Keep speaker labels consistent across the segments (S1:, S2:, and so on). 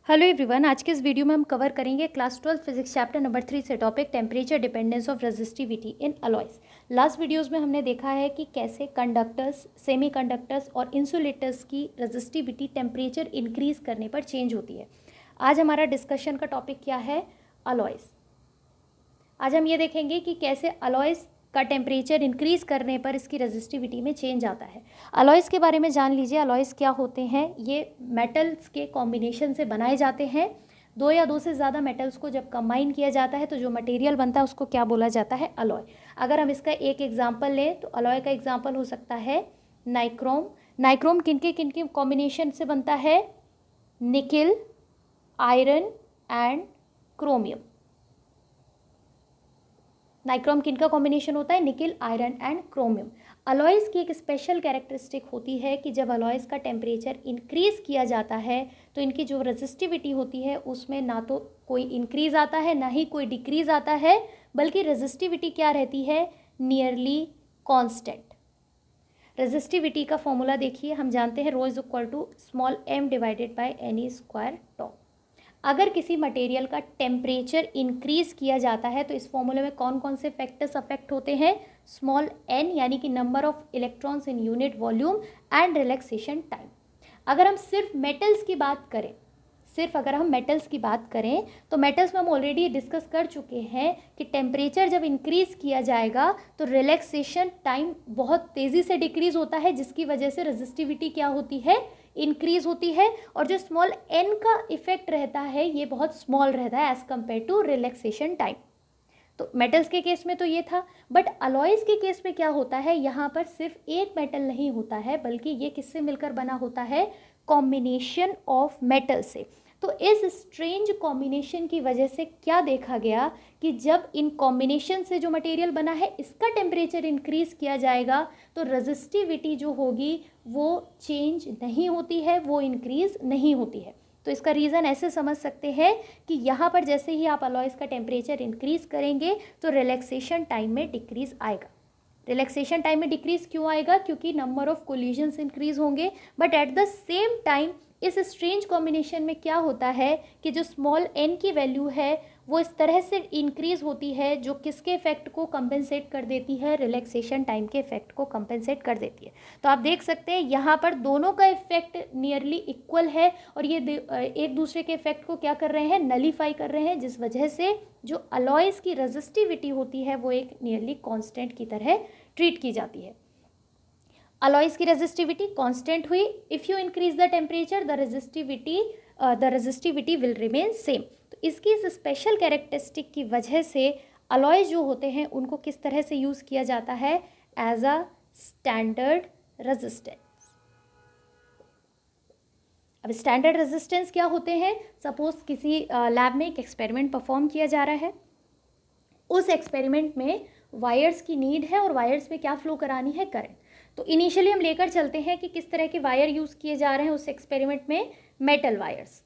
S1: Hello everyone, आज के इस वीडियो में हम कवर करेंगे क्लास 12 फिजिक्स चैप्टर नंबर 3 से topic temperature dependence of resistivity in alloys. Last videos में हमने देखा है कि कैसे कंडक्टर्स, सेमीकंडक्टर्स और इंसुलेटर्स की रेजिस्टिविटी टेम्परेचर इंक्रीज करने पर चेंज होती है। आज हमारा डिस्कशन का टॉपिक क्या है? अलॉयज। आज हम ये देखेंगे कि कैसे अलॉयज का टेम्परेचर इंक्रीज करने पर इसकी रेजिस्टिविटी में चेंज आता है। अलॉयज़ के बारे में जान लीजिए। अलॉयज़ क्या होते हैं? ये मेटल्स के कॉम्बिनेशन से बनाए जाते हैं। दो या दो से ज़्यादा मेटल्स को जब कंबाइन किया जाता है तो जो मटेरियल बनता है उसको क्या बोला जाता है? अलॉय। अगर हम इसका एक एग्जांपल लें तो अलॉय का एग्जांपल हो सकता है नाइक्रोम। नाइक्रोम किनके कॉम्बिनेशन से बनता है? Nickel, iron and chromium. Nichrome किनका कॉम्बिनेशन होता है? Nickel, iron and chromium. Alloys की एक स्पेशल कैरेक्टरिस्टिक होती है कि जब अलॉयज़ का टेम्परेचर इंक्रीज़ किया जाता है तो इनकी जो रेजिस्टिविटी होती है उसमें ना तो कोई इंक्रीज़ आता है ना ही कोई डिक्रीज़ आता है, बल्कि रेजिस्टिविटी क्या रहती है? Nearly constant. रेजिस्टिविटी का फॉर्मूला देखिए, हम जानते हैं rho is equal to small m divided by n square tau. अगर किसी मटेरियल का टेम्परेचर इंक्रीज किया जाता है तो इस फॉर्मूले में कौन कौन से फैक्टर्स अफेक्ट होते हैं? स्मॉल n यानी कि number of electrons in unit volume and relaxation time. अगर हम सिर्फ मेटल्स की बात करें, तो मेटल्स में हम ऑलरेडी डिस्कस कर चुके हैं कि टेम्परेचर जब इंक्रीज किया जाएगा तो रिलैक्सेशन टाइम बहुत तेज़ी से डिक्रीज होता है, जिसकी वजह से रेजिस्टिविटी क्या होती है? इंक्रीज होती है। और जो स्मॉल n का इफेक्ट रहता है ये बहुत स्मॉल रहता है as compare to relaxation time. तो मेटल्स के केस में तो ये था, बट अलॉयज़ के केस में क्या होता है? यहाँ पर सिर्फ एक मेटल नहीं होता है, बल्कि ये किससे मिलकर बना होता है? कॉम्बिनेशन ऑफ मेटल से। तो इस स्ट्रेंज कॉम्बिनेशन की वजह से क्या देखा गया कि जब इन कॉम्बिनेशन से जो मटेरियल बना है इसका टेम्परेचर इंक्रीज किया जाएगा तो रेजिस्टिविटी जो होगी वो चेंज नहीं होती है, वो इंक्रीज नहीं होती है। तो इसका रीज़न ऐसे समझ सकते हैं कि यहाँ पर जैसे ही आप अलॉयज़ का टेम्परेचर इंक्रीज करेंगे तो रिलैक्सेशन टाइम में डिक्रीज आएगा। रिलैक्सेशन टाइम में डिक्रीज क्यों आएगा? क्योंकि नंबर ऑफ कोलिजन्स इंक्रीज होंगे, but at the same time इस स्ट्रेंज कॉम्बिनेशन में क्या होता है कि जो स्मॉल n की वैल्यू है वो इस तरह से इंक्रीज होती है जो किसके इफेक्ट को कंपेंसेट कर देती है? रिलैक्सेशन टाइम के इफेक्ट को कंपेंसेट कर देती है। तो आप देख सकते हैं यहाँ पर दोनों का इफेक्ट नियरली इक्वल है और ये एक दूसरे के इफेक्ट को क्या कर रहे हैं? नलीफाई कर रहे हैं, जिस वजह से जो अलॉयज़ की रेजिस्टिविटी होती है वो एक नियरली कांस्टेंट की तरह ट्रीट की जाती है। अलॉयज़ की रेजिस्टिविटी कांस्टेंट हुई। If you increase the temperature the resistivity will remain same. तो इसकी इस स्पेशल कैरेक्टरिस्टिक की वजह से अलॉयज़ जो होते हैं उनको किस तरह से यूज़ किया जाता है? As a standard resistance. अब स्टैंडर्ड रेजिस्टेंस क्या होते हैं? सपोज किसी लैब में एक एक्सपेरिमेंट परफॉर्म किया जा रहा है, उस एक्सपेरिमेंट में वायर्स की नीड है और वायर्स में क्या फ्लो करानी है? करंट। तो इनिशियली हम लेकर चलते हैं कि किस तरह के वायर यूज़ किए जा रहे हैं उस एक्सपेरिमेंट में? Metal wires.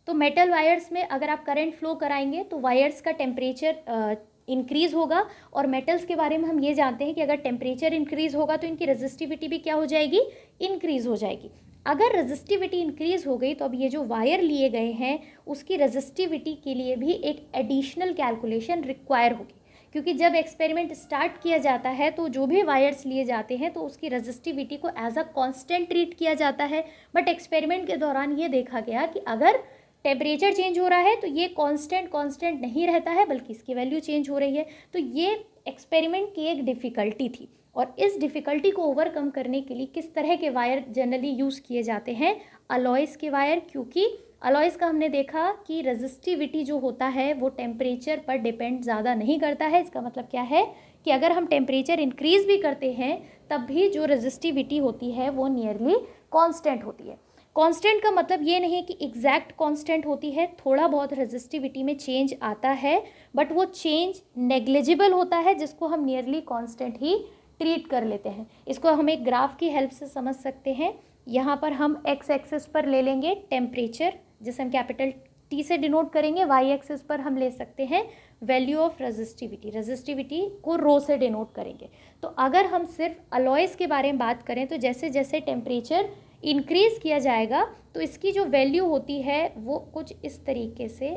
S1: तो मेटल वायर्स में अगर आप करंट फ्लो कराएंगे तो वायर्स का टेम्परेचर इंक्रीज़ होगा। और मेटल्स के बारे में हम ये जानते हैं कि अगर टेम्परेचर इंक्रीज़ होगा तो इनकी रेजिस्टिविटी भी क्या हो जाएगी? इंक्रीज़ हो जाएगी। अगर रेजिस्टिविटी इंक्रीज़ हो गई तो अब ये जो वायर लिए गए हैं उसकी रेजिस्टिविटी के लिए भी एक एडिशनल कैलकुलेशन रिक्वायर होगी, क्योंकि जब एक्सपेरिमेंट स्टार्ट किया जाता है तो जो भी वायर्स लिए जाते हैं तो उसकी रेजिस्टिविटी को एज अ कांस्टेंट ट्रीट किया जाता है। बट एक्सपेरिमेंट के दौरान ये देखा गया कि अगर टेम्परेचर चेंज हो रहा है तो ये कांस्टेंट नहीं रहता है, बल्कि इसकी वैल्यू चेंज हो रही है। तो ये एक्सपेरिमेंट की एक डिफ़िकल्टी थी और इस डिफ़िकल्टी को ओवरकम करने के लिए किस तरह के वायर जनरली यूज़ किए जाते हैं? अलॉयज़ के वायर। क्योंकि अलॉयज़ का हमने देखा कि रेजिस्टिविटी जो होता है वो टेम्परेचर पर डिपेंड ज़्यादा नहीं करता है। इसका मतलब क्या है कि अगर हम टेम्परेचर इंक्रीज़ भी करते हैं तब भी जो रेजिस्टिविटी होती है वो नियरली कांस्टेंट होती है। कांस्टेंट का मतलब ये नहीं कि एग्जैक्ट कांस्टेंट होती है, थोड़ा बहुत रेजिस्टिविटी में चेंज आता है, बट वो चेंज नेग्लिजिबल होता है जिसको हम नियरली कांस्टेंट ही ट्रीट कर लेते हैं। इसको हम एक ग्राफ की हेल्प से समझ सकते हैं। यहाँ पर हम एक्स एक्सिस पर ले लेंगे टेम्परेचर, जिसे हम कैपिटल T से डिनोट करेंगे। वाई एक्सिस पर हम ले सकते हैं वैल्यू ऑफ रेजिस्टिविटी को रो से डिनोट करेंगे। तो अगर हम सिर्फ अलॉयज़ के बारे में बात करें तो जैसे जैसे टेम्परेचर इंक्रीज़ किया जाएगा तो इसकी जो वैल्यू होती है वो कुछ इस तरीके से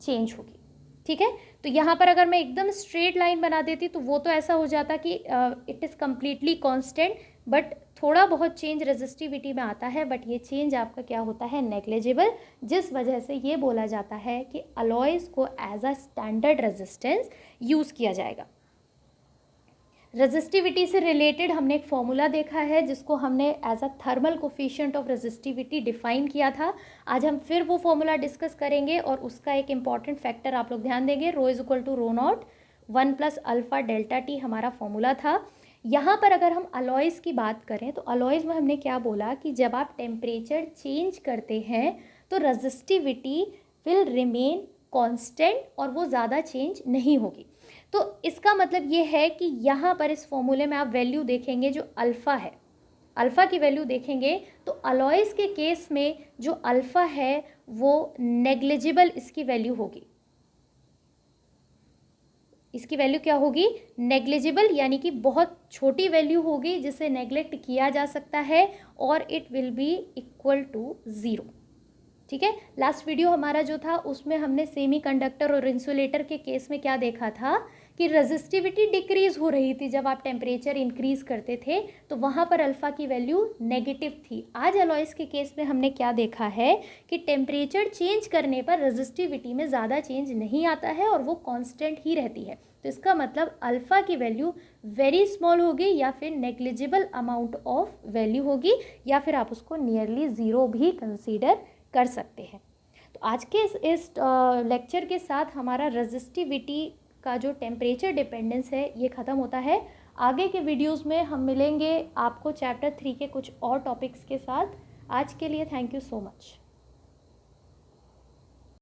S1: चेंज होगी, ठीक है। तो यहाँ पर अगर मैं एकदम स्ट्रेट लाइन बना देती तो वो तो ऐसा हो जाता कि it is completely constant, but थोड़ा बहुत चेंज रेजिस्टिविटी में आता है, बट ये चेंज आपका क्या होता है, नेग्लिजिबल, जिस वजह से ये बोला जाता है कि अलॉयज़ को as a standard resistance use किया जाएगा। रेजिस्टिविटी से रिलेटेड हमने एक फॉर्मूला देखा है जिसको हमने as a thermal coefficient of resistivity define किया था। आज हम फिर वो फॉर्मूला डिस्कस करेंगे और उसका एक इम्पॉर्टेंट फैक्टर आप लोग ध्यान देंगे, rho is equal to rho not 1 plus alpha delta T हमारा फॉर्मूला था। यहाँ पर अगर हम अलॉयज़ की बात करें तो अलॉयज़ में हमने क्या बोला कि जब आप टेम्परेचर चेंज करते हैं तो रेजिस्टिविटी विल रिमेन कांस्टेंट और वो ज़्यादा चेंज नहीं होगी। तो इसका मतलब ये है कि यहाँ पर इस फॉर्मूले में आप वैल्यू देखेंगे जो अल्फ़ा है, अल्फ़ा की वैल्यू देखेंगे तो अलॉयज़ के केस में जो अल्फ़ा है वो नेग्लिजिबल इसकी वैल्यू होगी। इसकी वैल्यू क्या होगी, नेग्लिजिबल, यानी कि बहुत छोटी वैल्यू होगी जिसे नेग्लेक्ट किया जा सकता है, और it will be equal to zero, ठीक है। लास्ट वीडियो हमारा जो था उसमें हमने सेमीकंडक्टर और इंसुलेटर के केस में क्या देखा था कि रेजिस्टिविटी डिक्रीज हो रही थी जब आप टेम्परेचर इंक्रीज करते थे, तो वहाँ पर अल्फ़ा की वैल्यू नेगेटिव थी। आज अलॉयज़ के केस में हमने क्या देखा है कि टेम्परेचर चेंज करने पर रेजिस्टिविटी में ज़्यादा चेंज नहीं आता है और वो कांस्टेंट ही रहती है। तो इसका मतलब अल्फ़ा की वैल्यू वेरी स्मॉल होगी या फिर नेग्लिजिबल अमाउंट ऑफ वैल्यू होगी, या फिर आप उसको नियरली ज़ीरो भी कंसीडर कर सकते हैं। तो आज के इस लेक्चर के साथ हमारा रेजिस्टिविटी का जो टेम्परेचर डिपेंडेंस है ये ख़त्म होता है। आगे के वीडियोस में हम मिलेंगे आपको चैप्टर 3 के कुछ और टॉपिक्स के साथ। आज के लिए थैंक यू सो मच।